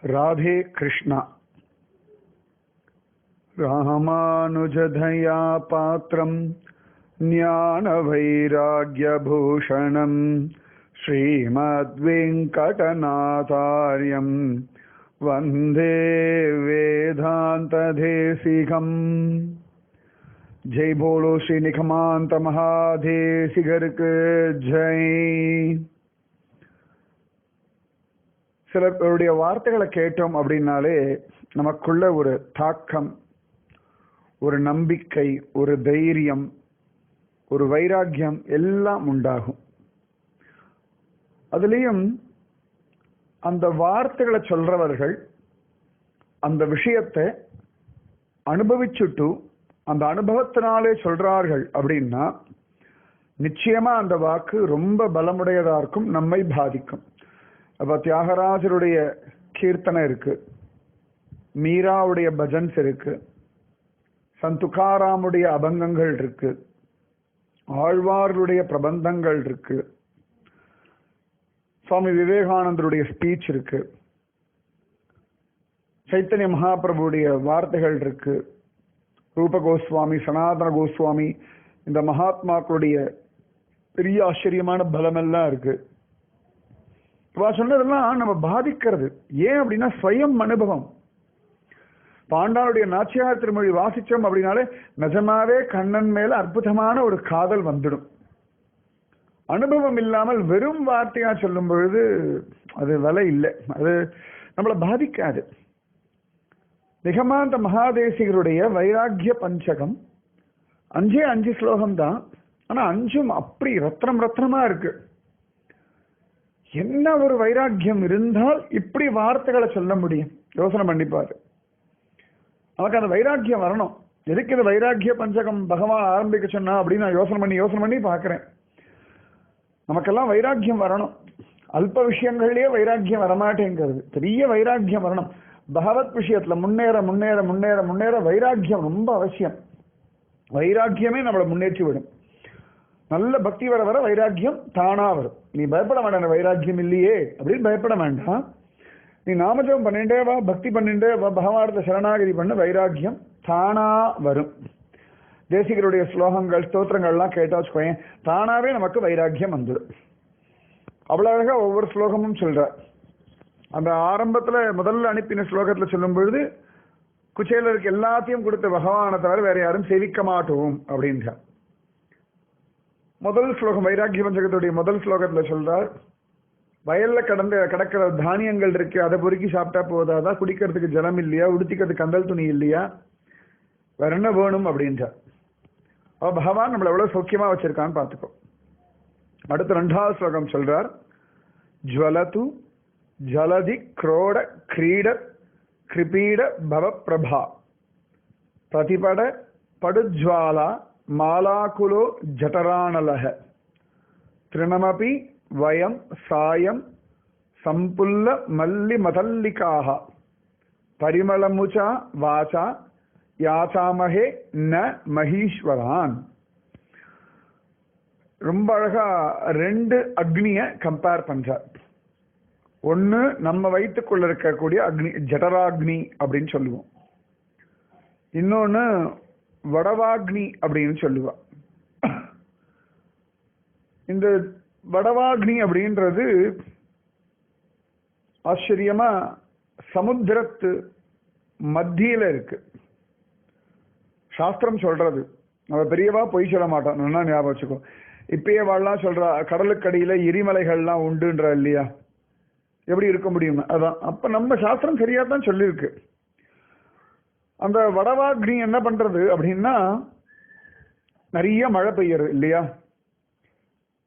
राधे कृष्णा। रामानुजधया पात्रं ज्ञानवैराग्यभूषणं श्रीमद्वेङ्कटनाथार्यं वन्दे वेदान्तदेशिकम्। जय बोलो श्री निखमांत महादेशिगर के जय। சிலருடைய வார்த்தைகளை கேட்டோம் அப்படின்னாலே நமக்குள்ள ஒரு தாக்கம், ஒரு நம்பிக்கை, ஒரு தைரியம், ஒரு வைராக்கியம் எல்லாம் உண்டாகும். அதுலேயும் அந்த வார்த்தைகளை சொல்றவர்கள் அந்த விஷயத்தை அனுபவிச்சுட்டு அந்த அனுபவத்தினாலே சொல்றார்கள் அப்படின்னா நிச்சயமா அந்த வாக்கு ரொம்ப பலமுடையதா இருக்கும், நம்மை பாதிக்கும். அப்ப தியாகராஜருடைய கீர்த்தனை இருக்கு, மீராவுடைய பஜன்ஸ் இருக்கு, சந்துகாராமுடைய அபங்கங்கள் இருக்கு, ஆழ்வார்களுடைய பிரபந்தங்கள் இருக்கு, சுவாமி விவேகானந்தருடைய ஸ்பீச் இருக்கு, சைத்தன்ய மகாபிரபுடைய வார்த்தைகள் இருக்கு, ரூப கோஸ்வாமி, சனாதன கோஸ்வாமி, இந்த மகாத்மாக்களுடைய பெரிய ஆச்சரியமான பலமெல்லாம் இருக்கு. சொன்னதெல்லாம் நம்ம பாதிக்கிறது. ஏன் அப்படின்னா ஸ்வயம் அனுபவம். பாண்டாளுடைய நாச்சியார் திருமொழி வாசிச்சோம் அப்படின்னாலே நிஜமாவே கண்ணன் மேல அற்புதமான ஒரு காதல் வந்துடும். அனுபவம் இல்லாமல் வெறும் வார்த்தையா சொல்லும் பொழுது அது விலை இல்லை, அது நம்மளை பாதிக்காது. நிகமாந்த மகாதேசிகருடைய வைராக்கிய பஞ்சகம் 5 ஸ்லோகம் தான். ஆனா 5 அப்படி ரத்னம் ரத்னமா இருக்கு. என்ன ஒரு வைராக்கியம் இருந்தால் இப்படி வார்த்தைகளை சொல்ல முடியும்? யோசனை பண்ணிப்பாரு. நமக்கு அந்த வைராக்கியம் வரணும். எதுக்கு இந்த வைராக்கிய பஞ்சகம் பகவான் ஆரம்பிக்க சொன்னா அப்படின்னு நான் யோசனை பண்ணி பார்க்கிறேன். நமக்கெல்லாம் வைராக்கியம் வரணும். அல்ப விஷயங்கள்லயே வைராக்கியம் வரமாட்டேங்கிறது. பெரிய வைராக்கியம் வரணும். பகவத் விஷயத்துல முன்னேற முன்னேற முன்னேற முன்னேற வைராக்கியம் ரொம்ப அவசியம். வைராக்கியமே நம்மளை முன்னேற்றி விடும். நல்ல பக்தி வர வர வைராக்கியம் தானா வரும். நீ பயப்பட வேண்டாம், வைராக்கியம் இல்லையே அப்படின்னு பயப்பட வேண்டாம். நீ நாமஜபம் பண்ணிட்டே வா, பக்தி பண்ணிட்டே வா, பகவானத்தை சரணாகதி பண்ண, வைராக்கியம் தானா வரும். தேசிகருடைய ஸ்லோகங்கள் ஸ்தோத்திரங்கள்லாம் கேட்டா வச்சுக்கோயேன், தானாவே நமக்கு வைராக்கியம் வந்துடும். அவ்வளவு அழகா ஒவ்வொரு ஸ்லோகமும் சொல்ற. அந்த ஆரம்பத்துல முதல்ல அனுப்பின ஸ்லோகத்துல சொல்லும் பொழுது குச்சேலருக்கு எல்லாத்தையும் கொடுத்த பகவானை தவிர வேற யாரும் சேவிக்க மாட்டோம் அப்படின்ற முதல் ஸ்லோகம் வைராக்கிய பஞ்சகத்துடைய முதல் ஸ்லோகத்துல சொல்றார், வயல்ல கிடக்கிற தானியங்கள் இருக்கு, அதை பொறுக்கி சாப்பிட்டா போதாதா? குடிக்கிறதுக்கு ஜலம் இல்லையா? உடுத்திக்கிறதுக்கு கந்தல் துணி இல்லையா? வேற என்ன வேணும் அப்படின்றார். அவ பகவான் நம்மள எவ்வளவு சௌக்கியமா வச்சிருக்கான்னு பார்த்துக்கோ. அடுத்த 2வது ஸ்லோகம் சொல்றார், ஜ்வலது ஜலதி குரோட கிரீட கிருபீட பவ பிரபா பிரதிபட படுஜ்வாலா மாலாகுலோ ஜடரானலஹ திருணமபி வயம் சாயம் சம்புல்ல மல்லி மதல்லிகாஹ பரிமளமுச்சா வாசா யாசாமஹே ந மகீஸ்வரான். ரொம்ப அழகா 2 அக்னிய கம்பேர் பண்றார். ஒன்னு நம்ம வயிற்றுக்குள்ள இருக்கக்கூடிய அக்னி, ஜடராக்னி அப்படின்னு சொல்லுவோம். இன்னொன்னு வடவாக்னி அப்படின்னு சொல்லுவா. இந்த வடவாக்னி அப்படின்றது ஆச்சரியமா சமுத்திரத்து மத்தியில இருக்கு. சாஸ்திரம் சொல்றது, அவ பெரியவா பொய் சொல்ல மாட்டான், நல்லா ஞாபகம் வச்சுக்கோ. இப்பயே வாழலாம் சொல்றா, கடலுக்கடியில எரிமலைகள்லாம் உண்டுன்ற இல்லையா? எப்படி இருக்க முடியும்? அதான். அப்ப நம்ம சாஸ்திரம் சரியா தான் சொல்லியிருக்கு. அந்த வடவாக்னி என்ன பண்றது அப்படின்னா, நிறைய மழை பெய்யறது இல்லையா?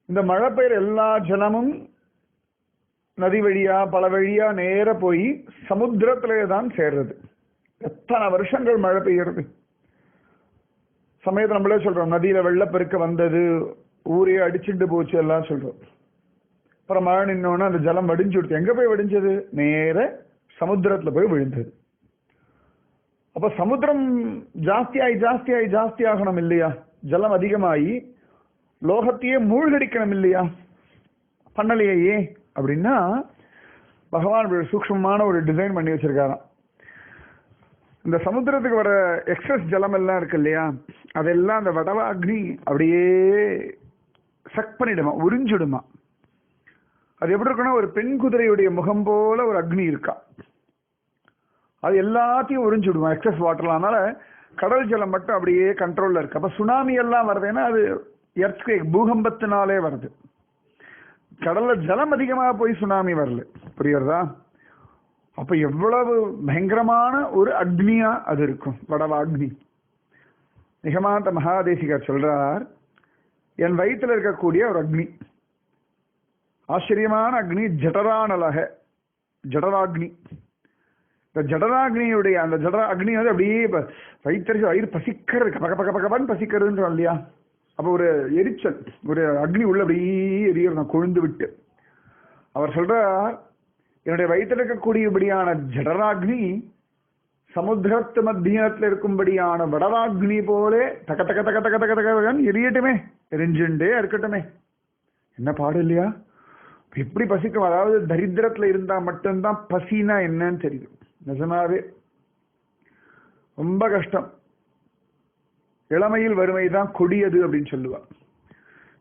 இந்த மழை பெய்யற எல்லா ஜலமும் நதி வழியா பல வழியா நேர போய் சமுத்திரத்திலே தான் சேர்றது. எத்தனை வருஷங்கள் மழை பெய்யறது. சமயத்தை நம்மளே சொல்றோம், நதியில வெள்ளப்பெருக்க வந்தது, ஊரே அடிச்சுட்டு போச்சு எல்லாம் சொல்றோம். அப்புறம் மழை நின்னோன்னா அந்த ஜலம் வடிஞ்சு விடுத்து. எங்க போய் வடிஞ்சது? நேர சமுத்திரத்துல போய் விழுந்தது. அப்ப சமுத்திரம் ஜாஸ்தியாகி ஜாஸ்தியாகி ஜாஸ்தி ஆகணும் இல்லையா? ஜலம் அதிகமாகி லோகத்தையே மூழ்கடிக்கணும் இல்லையா? பண்ணலையே அப்படின்னா பகவான் ஒரு சூக்ஷ்மமான ஒரு டிசைன் பண்ணி வச்சிருக்காராம். இந்த சமுத்திரத்துக்கு வர எக்ஸஸ் ஜலம் எல்லாம் இருக்கு இல்லையா, அதெல்லாம் அந்த வடவாக்னி அப்படியே சக் பண்ணிடுமா, உறிஞ்சிடுமா. அது எப்படி இருக்குன்னா, ஒரு பெண் குதிரையுடைய முகம் போல ஒரு அக்னி இருக்கா, அது எல்லாத்தையும் உறிஞ்சிடுமா எக்ஸஸ் வாட்டர்லாம். அதனால கடல் ஜலம் மட்டும் அப்படியே கண்ட்ரோல்ல இருக்கு. அப்ப சுனாமி எல்லாம் வருதுன்னா அது எர்த்குவேக், பூகம்பத்தினாலே வருது. கடல்ல ஜலம் அதிகமாக போய் சுனாமி வரல, புரியுறதா? அப்ப எவ்வளவு பயங்கரமான ஒரு அக்னியா அது இருக்கும் வடவாக்னி. நிகமாந்த மகாதேசிகர் சொல்றார், என் வயிற்றுல இருக்கக்கூடிய ஒரு அக்னி, ஆச்சரியமான அக்னி, ஜடரானலக, ஜடராக்னி. இந்த ஜடராக்னியுடைய அந்த ஜடரா அக்னி வந்து அப்படியே வயிற்று வயிறு பசிக்கிறது, பக்க பக்க பக்கப்பான்னு பசிக்கிறதுன்றோம் இல்லையா. அப்போ ஒரு எரிச்சல், ஒரு அக்னி உள்ள அப்படியே எரியணும் கொழுந்து விட்டு. அவர் சொல்றார், என்னுடைய வயிற்றில் இருக்கக்கூடியபடியான ஜடராக்னி சமுத்திரத்து மத்தியத்தில் இருக்கும்படியான வடவாக்னி போலே தக்க தக்க தக்க தக்க தக்க தக்க எரியட்டுமே, எரிஞ்சுண்டே இருக்கட்டுமே. என்ன பாடு இல்லையா? எப்படி பசிக்கும். அதாவது தரித்திரத்துல இருந்தா மட்டும்தான் பசினா என்னன்னு தெரியும். நிஜமாவே ரொம்ப கஷ்டம். இளமையில் வறுமை தான் கொடியது அப்படின்னு சொல்லுவா.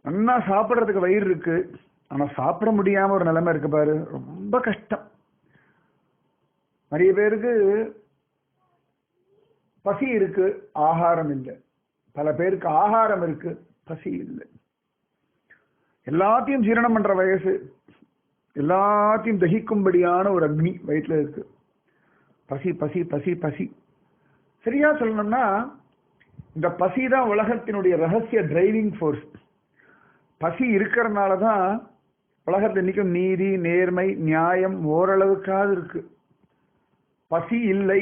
நல்லா சாப்பிட்றதுக்கு வயிறு இருக்கு, ஆனா சாப்பிட முடியாம ஒரு நிலைமை இருக்கு பாரு, ரொம்ப கஷ்டம். நிறைய பேருக்கு பசி இருக்கு, ஆகாரம் இல்லை. பல பேருக்கு ஆகாரம் இருக்கு, பசி இல்லை. எல்லாத்தையும் ஜீரணம் பண்ற வயசு, எல்லாத்தையும் தகிக்கும்படியான ஒரு அக்னி வயிற்றுல இருக்கு. பசி பசி பசி பசி. சரியா சொல்லணும்னா இந்த பசி தான் உலகத்தினுடைய ரகசிய டிரைவிங் ஃபோர்ஸ். பசி இருக்கிறதுனால தான் உலகத்தில் இன்னைக்கும் நீதி, நேர்மை, நியாயம் ஓரளவுக்காவது இருக்கு. பசி இல்லை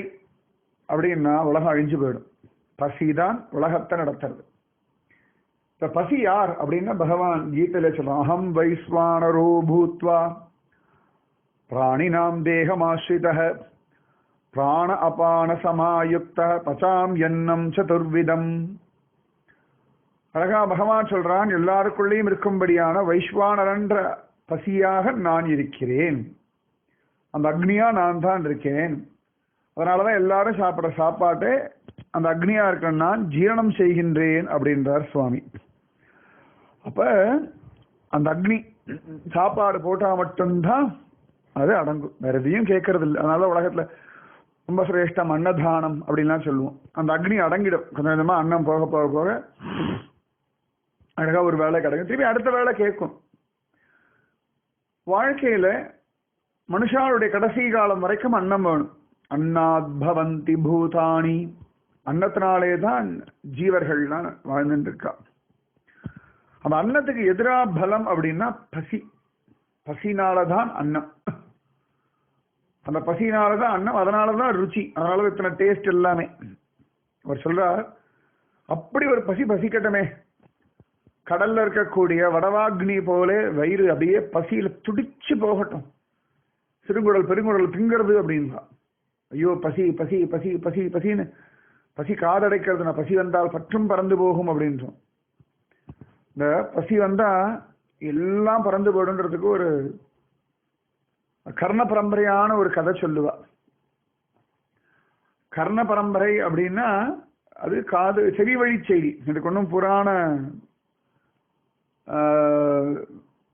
அப்படின்னா உலகம் அழிஞ்சு போயிடும். பசி தான் உலகத்தை நடத்துறது. இப்ப பசி யார் அப்படின்னா பகவான் கீதையில சொல்றான், அகம் வைஸ்வானரோ பூத்வா பிராணினாம் தேகமாஸ்ரிதः பிராண அபான சமாயுக்த பசாம் எண்ணம் சதுர்விதம். அழகா பகவான் சொல்றான், எல்லாருக்குள்ளேயும் இருக்கும்படியான வைஸ்வானரன்ற பசியாக நான் இருக்கிறேன். அந்த அக்னியா நான் தான் இருக்கேன். அதனாலதான் எல்லாரும் சாப்பிட்ற சாப்பாட்டை அந்த அக்னியா இருக்க நான் ஜீரணம் செய்கின்றேன் அப்படின்றார் சுவாமி. அப்ப அந்த அக்னி சாப்பாடு போட்டா மட்டும்தான் அது அடங்கும், வேற எதையும் கேட்கறது இல்லை. அதனால உலகத்துல ரொம்ப சிரேஷ்டம் அன்னதானம் அப்படின்லாம் சொல்லுவோம். அந்த அக்னி அடங்கிடும். கொஞ்சம் கொஞ்சமா அன்னம் போக போக போக அழகா ஒரு வேலை கிடைக்கும், திருப்பி அடுத்த வேலை கேட்கும். வாழ்க்கையில மனுஷாளுடைய கடைசி காலம் வரைக்கும் அன்னம் வேணும். அன்னாத் பவந்தி பூதானி, அன்னத்தினாலே தான் ஜீவர்கள்லாம் வாழ்ந்துட்டு இருக்கா. அந்த அன்னத்துக்கு எதிரா பலம் அப்படின்னா பசி. பசினாலதான் அன்னம், அந்த பசினாலதான் அன்னம், அதனாலதான் ருச்சி, அதனாலதான் இத்தனை டேஸ்ட் எல்லாமே. அவர் சொல்றார், அப்படி ஒரு பசி பசிக்கட்டுமே. கடல்ல இருக்கக்கூடிய வடவாக்னி போல வயிறு அப்படியே பசியில துடிச்சு போகட்டும். சிறுங்குடல் பெருங்குடல் திங்கிறது அப்படின்னா, ஐயோ பசி பசி பசி பசி பசின்னு பசி காதடைக்கிறது. பசி வந்தால் பற்றும் பறந்து போகும் அப்படின்றோம். இந்த பசி வந்தா எல்லாம் பறந்து போடுன்றதுக்கு ஒரு கர்ண பரம்பரையான ஒரு கதை சொல்லுவா. கர்ண பரம்பரை அப்படின்னா அது காது செவி வழி செய்தி. இதுக்கு ஒன்றும் புராண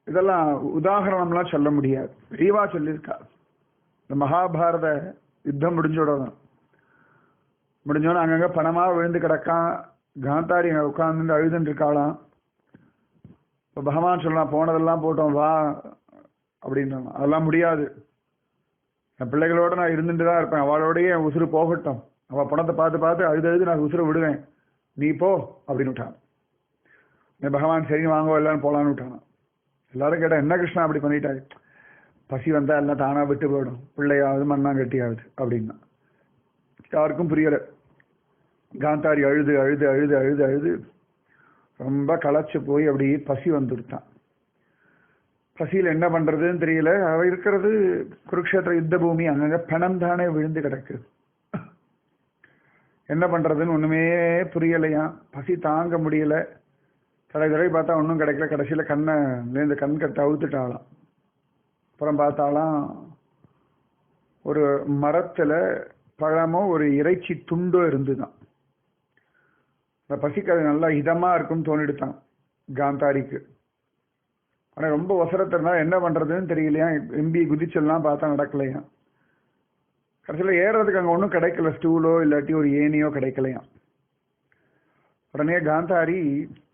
இதெல்லாம் உதாகரணம்லாம் சொல்ல முடியாது, விரிவா சொல்லியிருக்கா. இந்த மகாபாரத யுத்தம் முடிஞ்சோன்னு அங்கங்க பணமா விழுந்து கிடக்கான். காந்தாரி உட்கார்ந்து அழுதுன்னு இருக்காளாம். இப்போ பகவான் சொல்லலாம், போனதெல்லாம் போட்டோம் வா அப்படின்றாங்க. அதெல்லாம் முடியாது, என் பிள்ளைகளோட நான் இருந்துட்டு தான் இருப்பேன், அவளோடய என் உசுறு போகட்டும், அவள் பணத்தை பார்த்து பார்த்து அழுது நான் உசுரை விடுவேன், நீ போ அப்படின்னு விட்டான். பகவான் சரி வாங்க எல்லாரும் போலான்னு விட்டானா. எல்லாரும் கேட்டா, என்ன கிருஷ்ணா அப்படி பண்ணிட்டாரு? பசி வந்தா எல்லாம் தானா விட்டு போயிடும், பிள்ளையாவது மண்ணாங்கட்டியாவது அப்படின்னா. யாருக்கும் புரியல. காந்தாரி அழுது அழுது அழுது அழுது அழுது ரொம்ப களைச்சு போய் அப்படி பசி வந்துடுத்தான். பசியில் என்ன பண்றதுன்னு தெரியல. அவ இருக்கிறது குருக்ஷேத்திர யுத்த பூமி, அங்கங்க பணம் தானே விழுந்து கிடக்கு. என்ன பண்றதுன்னு ஒண்ணுமே புரியலையா. பசி தாங்க முடியல. தடவை பார்த்தா ஒன்றும் கிடைக்கல. கடைசியில கண்ணை இந்த கண் கட்டை அவுத்துட்டாலாம். அப்புறம் பார்த்தாலாம் ஒரு மரத்துல பழமோ ஒரு இறைச்சி துண்டோ இருந்துதான். அந்த பசிக்கு அது நல்லா இதமா இருக்கும்னு தோணிடுத்தான் காந்தாரிக்கு. ஆனா ரொம்ப ஒசரத்தை இருந்தா என்ன பண்றதுன்னு தெரியலையா, எம்பி குதிச்செல்லாம் பார்த்தா நடக்கலையா. கடைசியில் ஏறுறதுக்கு அங்கே ஒன்றும் கிடைக்கல, ஸ்டூலோ இல்லாட்டி ஒரு ஏனியோ கிடைக்கலையா. உடனே காந்தாரி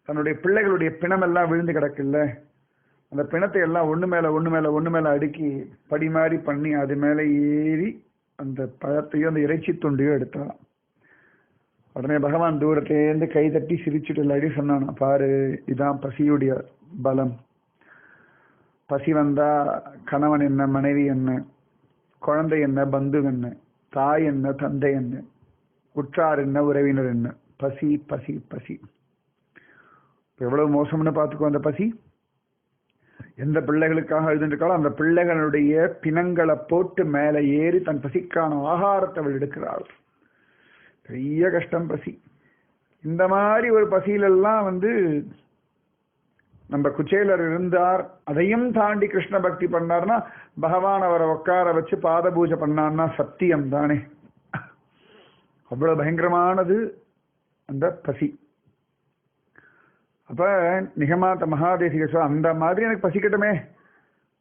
தன்னுடைய பிள்ளைகளுடைய பிணமெல்லாம் விழுந்து கிடக்குல்ல, அந்த பிணத்தை எல்லாம் ஒன்று மேலே அடுக்கி படி மாதிரி பண்ணி அது மேலே ஏறி அந்த பழத்தையும் அந்த இறைச்சி துண்டையும் எடுத்தாலாம். உடனே பகவான் தூரத்திலேருந்து கை தட்டி சிரிச்சுட்டு இல்லாடி சொன்னானா, பாரு இதான் பசியுடைய பலம். பசி வந்தா கணவன் என்ன, மனைவி என்ன, குழந்தை என்ன, பந்து என்ன, தாய் என்ன, தந்தை என்ன, உற்றார் என்ன, உறவினர் என்ன, பசி பசி பசி. எவ்வளவு மோசம்னு பார்த்துக்கோ அந்த பசி. எந்த பிள்ளைகளுக்காக எழுதிருக்காளோ அந்த பிள்ளைகளுடைய பிணங்களை போட்டு மேலே ஏறி தன் பசிக்கான ஆகாரத்தை அவள் எடுக்கிறாள். பெரிய கஷ்டம் பசி. இந்த மாதிரி ஒரு பசியிலெல்லாம் நம்ம குச்சேலர் இருந்தார். அதையும் தாண்டி கிருஷ்ண பக்தி பண்ணார்னா பகவான் அவரை உட்கார வச்சு பாத பூஜை பண்ணார்னா சத்தியம் தானே. அவ்வளவு பயங்கரமானது அந்த பசி. அப்ப நிகமாந்த மகாதேசிக அந்த மாதிரி எனக்கு பசிக்கட்டுமே,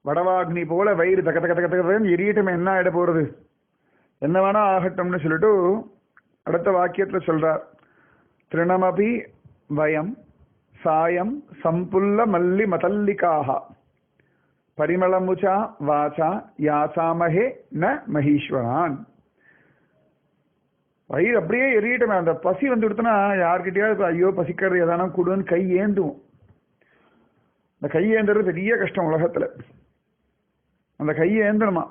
வடவாக்னி போல வயிறு தக்க தக்க தக்க தக்க எரியட்டுமே, என்ன ஆயிட போறது, என்ன வேணா ஆகட்டும்னு சொல்லிட்டு அடுத்த வாக்கியத்துல சொல்றார், திருணமபி வயம் சாயம் சம்புல்ல மல்லி மதல்லிக்காக பரிமளமுச்சா வாச்சா யாசாமஹே ந மகீஸ்வரான். வயிறு அப்படியே எரியட்டுமே. அந்த பசி வந்துடுத்துனா யார்கிட்டயாவது ஐயோ பசிக்கிறது எதானா கூடுன்னு கை ஏந்துவோம். அந்த கை ஏந்துறது பெரிய கஷ்டம் உலகத்துல. அந்த கை ஏந்தணுமா,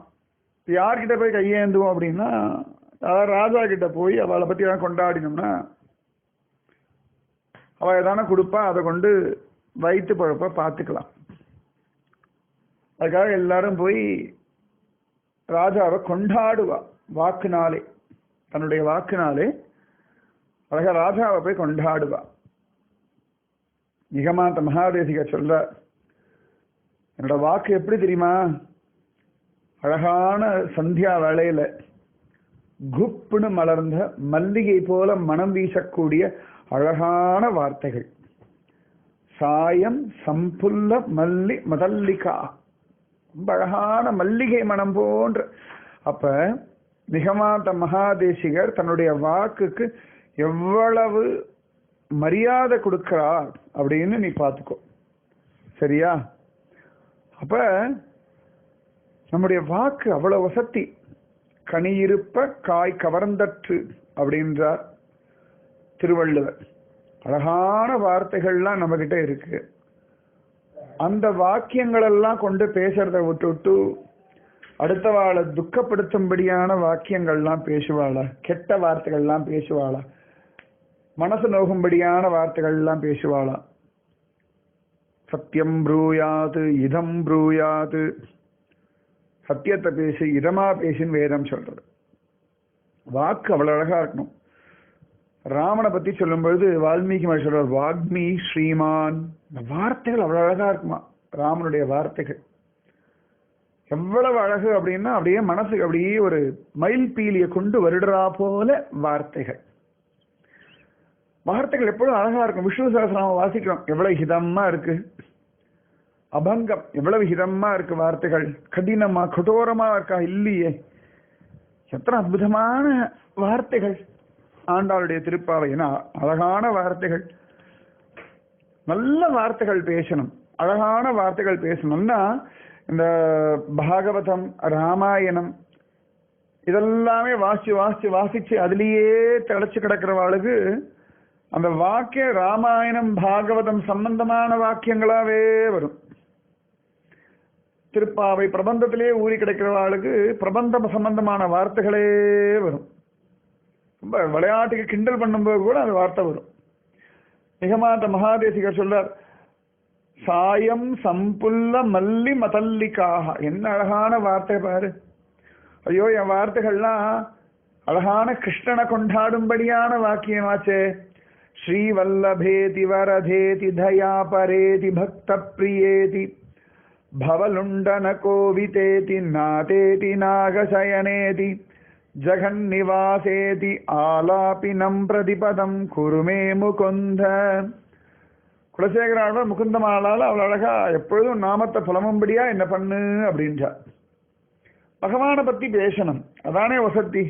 யார்கிட்ட போய் கை ஏந்துவோம் அப்படின்னா ராஜா கிட்ட போய் அவளை பத்தி எதாவது கொண்டாடினோம்னா அவள் எதான கொடுப்பா, அதை கொண்டு வயிற்று பழப்ப பார்த்துக்கலாம். அதுக்காக எல்லாரும் போய் ராஜாவை கொண்டாடுவா வாக்குனாலே, தன்னுடைய வாக்குனாலே அழகா ராஜாவை போய் கொண்டாடுவா. நிகமாந்த மகாதேசிக சொல்ற, என்னோட வாக்கு எப்படி தெரியுமா, அழகான சந்தியா வேளையில குப்புன்னு மலர்ந்த மல்லிகை போல மனம் வீசக்கூடிய அழகான வார்த்தைகள். சாயம் சம்புல்ல மல்லி மதல்லிகா, ரொம்ப அழகான மல்லிகை மனம் போன்ற. அப்ப நிகமாந்த மகாதேசிகர் தன்னுடைய வாக்குக்கு எவ்வளவு மரியாதை கொடுக்கிறார் அப்படின்னு நீ பார்த்துக்கோ, சரியா? அப்ப நம்முடைய வாக்கு அவ்வளவு வசதி. கனியிருப்ப காய் கவர்ந்தற்று அப்படின்றார் திருவள்ளுவர். அழகான வார்த்தைகள்லாம் நம்ம கிட்ட இருக்கு. அந்த வாக்கியங்கள் எல்லாம் கொண்டு பேசுறதை விட்டு அடுத்தவாளை துக்கப்படுத்தும்படியான வாக்கியங்கள்லாம் பேசுவாளா, கெட்ட வார்த்தைகள்லாம் பேசுவாளா, மனசு நோகும்படியான வார்த்தைகள்லாம் பேசுவாளா? சத்தியம் ப்ரூயாது இதம் ப்ரூயாது, சத்தியத்தை பேசி இதமா பேசின்னு வேதம் சொல்றது. வாக்கு அவ்வளவு அழகா இருக்கணும். ராமனை பத்தி சொல்லும் பொழுது வால்மீகி மாதிரி சொல்றார், வாக்மி ஸ்ரீமான். இந்த வார்த்தைகள் அவ்வளவு அழகா இருக்குமா, ராமனுடைய வார்த்தைகள் எவ்வளவு அழகு அப்படின்னா அப்படியே மனசுக்கு அப்படியே ஒரு மயில் பீலியை கொண்டு வருடுறா போல வார்த்தைகள். வார்த்தைகள் எப்பொழுதும் அழகா இருக்கும். விஷ்ணு சஹஸ்ரநாமம் வாசிக்கிறோம், எவ்வளவு ஹிதமா இருக்கு. அபங்கம் எவ்வளவு ஹிதமா இருக்கு. வார்த்தைகள் கடினமா கடோரமா இருக்கா? இல்லையே. எத்தனை அற்புதமான வார்த்தைகள் ஆண்டாளுடைய திருப்பாவை. ஏன்னா அழகான வார்த்தைகள், நல்ல வார்த்தைகள் பேசணும், அழகான வார்த்தைகள் பேசணும்னா இந்த பாகவதம் ராமாயணம் இதெல்லாமே வாசிச்சு அதுலேயே திளைச்சு கிடக்கிறவாளுக்கு அந்த வாக்கிய ராமாயணம் பாகவதம் சம்பந்தமான வாக்கியங்களாவே வரும். திருப்பாவை பிரபந்தத்திலே ஊறி கிடைக்கிறவாளுக்கு பிரபந்தம் சம்பந்தமான வார்த்தைகளே வரும். ரொம்ப விளையாட்டுக்கு கிண்டல் பண்ணும்போது கூட அந்த வார்த்தை வரும். நிகமாந்த மகாதேசிகர் சொல்றார், சாயம் சம்புல்ல மல்லி மதல்லிக்காக. என்ன அழகான வார்த்தை பாரு. ஐயோ, என் வார்த்தைகள்லாம் அழகான கிருஷ்ணனை கொண்டாடும்படியான வாக்கியமாச்சே. ஸ்ரீவல்லபேதி வரதேதி தயா பரேதி பக்த பிரியேதி பவலுண்டன கோவிதேதி நாதேதி நாகசயனேதி ஜகன்னிவாசேதி ஆலாபினம் பிரதிபதம் குருமே முகுந்த. குலசேகர முகுந்தமாலால் அவள் அழகா எப்பொழுதும் நாமத்தை புலமும்படியா என்ன பண்ணு அப்படின்றார். பகவானை பத்தி பேசணும், அதானே வசதி,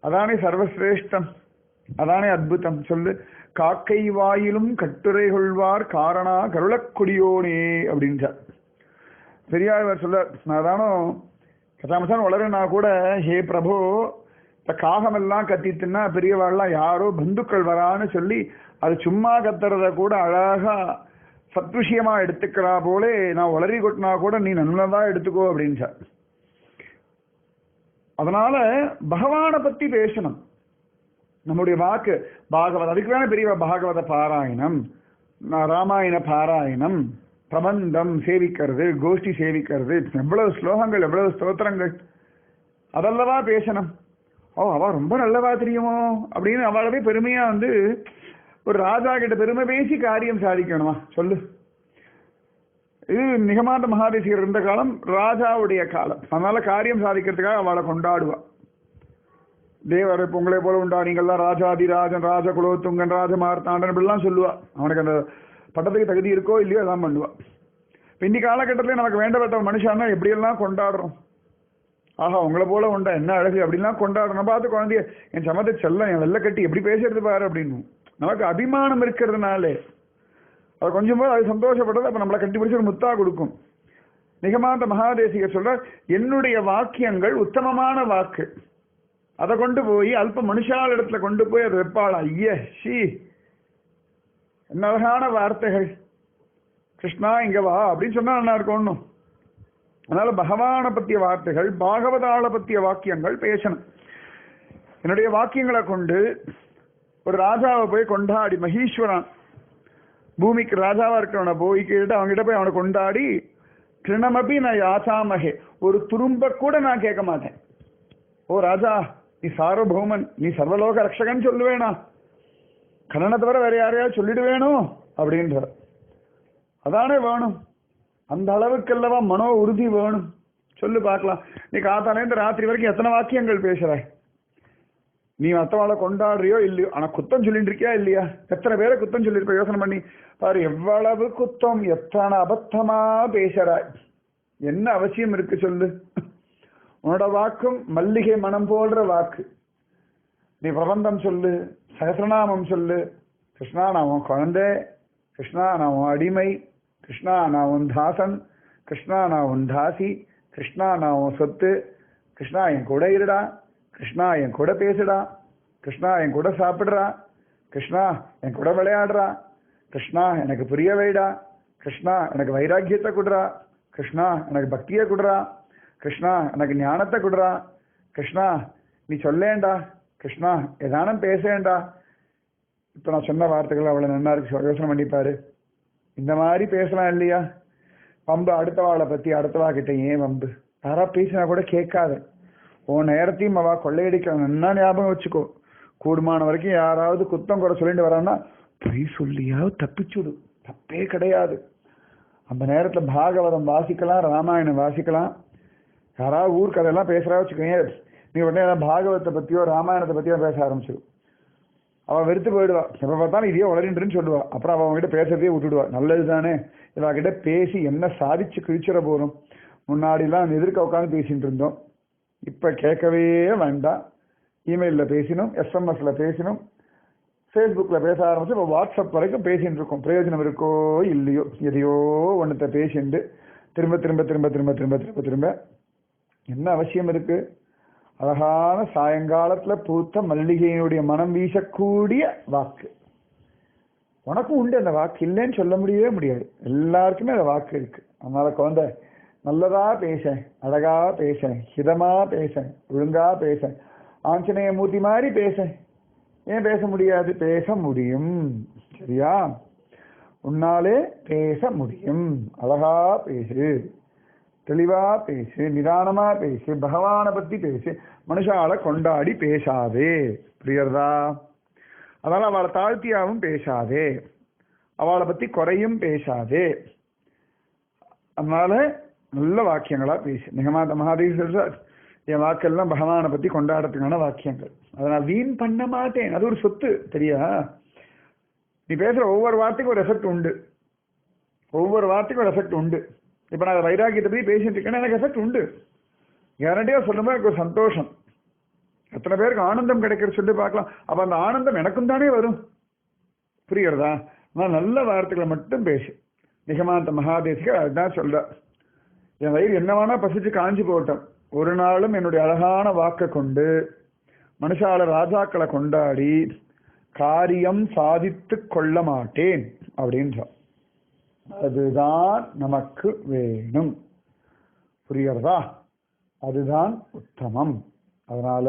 அதானே சர்வசிரேஷ்டம், அதானே அத்புதம். சொல்லு, காக்கை வாயிலும் கட்டுரை கொள்வார் காரணா கருளக்குடியோனே அப்படின்றார். பெரியாழ்வார் சொல்ல, நான் தானோ கதாமசான் வளருனா கூட, ஹே பிரபு, இந்த காகமெல்லாம் கத்திட்டுன்னா பெரியவாள்லாம் யாரோ பந்துக்கள் வரான்னு சொல்லி அது சும்மா கத்துறத கூட அழகா சத்விஷயமா எடுத்துக்கிறா போலே நான் வளரி கொட்டினா கூட நீ நல்லதா எடுத்துக்கோ அப்படின்றார். அதனால பகவானை பத்தி பேசணும். நம்முடைய வாக்கு பாகவத, அதுக்கு தானே பெரிய பாகவத பாராயணம், ராமாயண பாராயணம், பிரபந்தம் சேவிக்கிறது, கோஷ்டி சேவிக்கிறது, எவ்வளவு ஸ்லோகங்கள், எவ்வளவு ஸ்தோத்திரங்கள், அதல்லவா பேசணும். ஓ, அவ ரொம்ப நல்லவா தெரியுமோ அப்படின்னு அவளவே பெருமையா வந்து ஒரு ராஜா கிட்ட பெருமை பேசி காரியம் சாதிக்கணுமா சொல்லு. இது நிகமாந்த மகாதேசிகர் இருந்த காலம் ராஜாவுடைய காலம். அதனால காரியம் சாதிக்கிறதுக்காக அவளை கொண்டாடுவா. தேவர் இப்போ உங்களை போல உண்டா, நீங்கள்லாம் ராஜாதிராஜன், ராஜகுலோத்துங்கன், ராஜமார்த்தாண்டன் இப்படிலாம் சொல்லுவா. அவனுக்கு அந்த பட்டத்துக்கு தகுதி இருக்கோ இல்லையோ அதான் பண்ணுவா. இன்னி காலகட்டத்திலே நமக்கு வேண்டப்பட்ட மனுஷானா எப்படியெல்லாம் கொண்டாடுறோம். ஆஹா, உங்களை போல உண்டா, என்ன அழகு அப்படின்லாம் கொண்டாடுறோம். பார்த்து குழந்தைய என் சமத்தை செல்லம், என் வெள்ளை கட்டி எப்படி பேசுறது பாரு அப்படின்னு நமக்கு அபிமானம் இருக்கிறதுனாலே அது கொஞ்சம் போது அது சந்தோஷப்பட்டது. அப்போ நம்மளை கட்டி பிடிச்சி ஒரு முத்தா கொடுக்கும். நிகமாந்த மகாதேசிகர் சொல்ற, என்னுடைய வாக்கியங்கள் உத்தமமான வாக்கு, அதை கொண்டு போய் அல்ப மனுஷால் இடத்துல கொண்டு போய் அதை வைப்பாளா, ஐய ஷீ என்ன அழகான வார்த்தைகள், கிருஷ்ணா இங்க வா அப்படின்னு சொன்னா நல்லா இருக்கும் ஒன்றும். அதனால பகவானை பற்றிய வார்த்தைகள், பாகவதாளை பற்றிய வாக்கியங்கள் பேசணும். என்னுடைய வாக்கியங்களை கொண்டு ஒரு ராஜாவை போய் கொண்டாடி, மகீஸ்வரன் பூமிக்கு ராஜாவா இருக்கிறவனை போய் கேட்டு அவங்ககிட்ட போய் அவனை கொண்டாடி, திருணமபி நான் யாசாமகே, ஒரு துரும்ப கூட நான் கேட்க மாட்டேன். ஓ ராஜா, நீ சார்வபௌமன், நீ சர்வலோக ரக்ஷகன் சொல்லுவேனா, கண்ணனை தவிர வேற யாரையாவது சொல்லிடுவேணும் அப்படின்ற. அதானே வேணும், அந்த அளவுக்கு அல்லவா மனோ உறுதி வேணும். சொல்லு பார்க்கலாம், நீ காத்தாலேருந்து ராத்திரி வரைக்கும் எத்தனை வாக்கியங்கள் பேசுறாய். நீ மற்றவாளை கொண்டாடுறியோ இல்லையோ, ஆனா குத்தம் சொல்லிட்டு இருக்கியா இல்லையா? எத்தனை பேரை குத்தம் சொல்லியிருப்ப யோசனை பண்ணி பாரு. எவ்வளவு குத்தம், எத்தனை அபத்தமா பேசுறாய். என்ன அவசியம் இருக்கு சொல்லு? உன்னோட வாக்கும் மல்லிகை மனம் போடுற வாக்கு. நீ பிரபந்தம் சொல்லு, சகசிரநாமம் சொல்லு, கிருஷ்ணா நான் உன் குழந்தை, கிருஷ்ணா நான் உன் அடிமை, கிருஷ்ணா நான் உன் தாசன், கிருஷ்ணா நான் உன் தாசி, கிருஷ்ணா நான் உன் சொத்து, கிருஷ்ணா என் கூட இருடா, கிருஷ்ணா என் கூட பேசுடா, கிருஷ்ணா என் கூட சாப்பிடுறா, கிருஷ்ணா என் கூட விளையாடுறா, கிருஷ்ணா எனக்கு புரிய வைடா, கிருஷ்ணா எனக்கு வைராக்கியத்தை கொடுறா, கிருஷ்ணா எனக்கு பக்தியை கொடுறா, கிருஷ்ணா எனக்கு ஞானத்தை கொடுறா, கிருஷ்ணா நீ சொல்லேண்டா, கிருஷ்ணா ஏதானும் பேசேண்டா. இப்போ நான் சொன்ன வார்த்தைகள் அவ்வளோ நல்லா இருக்கு, யோசனை பண்ணிப்பாரு. இந்த மாதிரி பேசலாம் இல்லையா? வம்பு அடுத்தவாளை பற்றி அடுத்தவா கிட்ட ஏன் வம்பு? யாரா பேசினா கூட கேட்காத. உன் நேரத்தையும் அவ கொள்ளையடிக்க நல்லா ஞாபகம் வச்சுக்கோ. கூடுமான வரைக்கும் யாராவது குத்தம் குறை சொல்லிட்டு வரான்னா பொய் சொல்லியாவது தப்பிச்சுடு, தப்பே கிடையாது. அந்த நேரத்தில் பாகவதம் வாசிக்கலாம், ராமாயணம் வாசிக்கலாம். யாராவது ஊர் கதையெல்லாம் பேசுறா வச்சுக்கோங்க, நீ உடனே பாகவத்தை பற்றியோ ராமாயணத்தை பற்றியோ பேச ஆரம்பிச்சிடும். அவள் வெறுத்து போயிடுவா. எப்போ பார்த்தாலும் இதையே வளரின்றுன்னு சொல்லுவா. அப்புறம் அவன் அவங்ககிட்ட பேசுறதே விட்டுடுவா. நல்லது தானே, இவகிட்ட பேசி என்ன சாதிச்சு கிழிச்சிட போகிறோம். முன்னாடிலாம் எதிர்க்க உட்காந்து பேசிட்டு இருந்தோம், இப்போ கேட்கவே வேண்டாம். இமெயிலில் பேசினோம், எஸ்எம்எஸில் பேசினோம், ஃபேஸ்புக்கில் பேச ஆரம்பிச்சு இப்போ வாட்ஸ்அப் வரைக்கும் பேசிகிட்டு இருக்கோம். பிரயோஜனம் இருக்கோ இல்லையோ, எதையோ ஒன்றத்தை பேசிட்டு திரும்ப திரும்ப திரும்ப திரும்ப திரும்ப திரும்ப திரும்ப என்ன அவசியம் இருக்கு? அழகான சாயங்காலத்தில் பூத்த மல்லிகையினுடைய மனம் வீசக்கூடிய வாக்கு உனக்கும் உண்டு. அந்த வாக்கு இல்லைன்னு சொல்ல முடியவே முடியாது. எல்லாருக்குமே அந்த வாக்கு இருக்கு. அதனால குழந்தை நல்லதா பேசேன், அழகா பேசேன், ஹிதமா பேசேன், ஒழுங்கா பேசேன், ஆஞ்சநேய மூர்த்தி மாதிரி பேசேன். ஏன் பேச முடியாது? பேச முடியும். சரியா? உன்னாலே பேச முடியும். அழகா பேசு, தெளிவா பேசு, நிதானமா பேசு, பகவானை பத்தி பேசு. மனுஷால கொண்டாடி பேசாதே. புரியுறதா? அதனால அவளை தாழ்த்தியாவும் பேசாதே, அவளை பத்தி குறையும் பேசாதே. அதனால நல்ல வாக்கியங்களா பேசு. நிகமாந்த மகாதேவி சொல்றார், என் வாக்கெல்லாம் பகவானை பத்தி கொண்டாடுறதுக்கான வாக்கியங்கள். அதை நான் வீண் பண்ண மாட்டேன். அது ஒரு சொத்து தெரியா? நீ பேசுற ஒவ்வொரு வார்த்தைக்கும் ஒரு எஃபெக்ட் உண்டு. ஒவ்வொரு வார்த்தைக்கும் ஒரு எஃபெக்ட் உண்டு. இப்ப நான் வைராக்கியத்தை பத்தி பேசிட்டு இருக்கேன்னா எனக்கு எஃபெக்ட் உண்டு. கேரண்டியா சொல்லும்போது எனக்கு ஒரு சந்தோஷம். எத்தனை பேருக்கு ஆனந்தம் கிடைக்கிறது சொல்லி பார்க்கலாம். அப்ப அந்த ஆனந்தம் எனக்கும் தானே வரும். புரியுறதா? நான் நல்ல வார்த்தைகளை மட்டும் பேசு. நிகமாந்த மகாதேசிகர் அதுதான் சொல்ற. என் வயிறு என்னவானா பசிச்சு காஞ்சி போட்டோம், ஒரு நாளும் என்னுடைய அழகான வாக்கை கொண்டு மனுஷால ராஜாக்களை கொண்டாடி காரியம் சாதித்து கொள்ள மாட்டேன் அப்படின்ற. அதுதான் நமக்கு வேணும். புரிகிறதா? அதுதான் உத்தமம். அதனால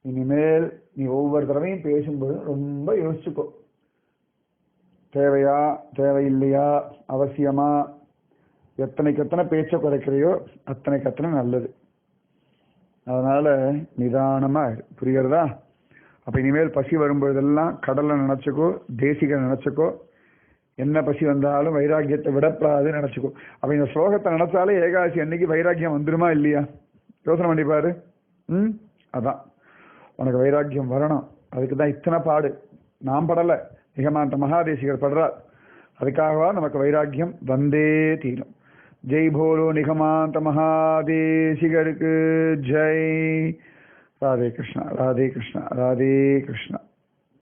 இனிமேல் நீ ஒவ்வொரு தடவையும் பேசும்போது ரொம்ப யோசிச்சுக்கோ. தேவையா, தேவையில்லையா, அவசியமா, எத்தனைக்கு எத்தனை பேச்சை குறைக்கிறையோ அத்தனைக்கு அத்தனை நல்லது. அதனால நிதானமா புரிகிறதா? அப்ப இனிமேல் பசி வரும்போதெல்லாம் கடலை நினைச்சுக்கோ, தேசிக நினைச்சுக்கோ. என்ன பசி வந்தாலும் வைராக்கியத்தை விடப்படாதுன்னு நினைச்சுக்கோ. அப்ப இந்த ஸ்லோகத்தை நினைச்சாலே ஏகாதசி அன்னைக்கு வைராக்கியம் வந்துருமா இல்லையா? யோசனை பண்ணிப்பாரு. அதான் உனக்கு வைராக்கியம் வரணும். அதுக்கு தான் இத்தனை பாடு. நாம் படலை, நிகமாந்த மகாதேசிகர் படுறார். அதுக்காகவா நமக்கு வைராக்கியம் வந்தே தீரும். ஜெய் போலோ நிகமாந்த மகாதேசிகருக்கு ஜெய். ராதே கிருஷ்ணா, ராதே கிருஷ்ணா, ராதே கிருஷ்ணா.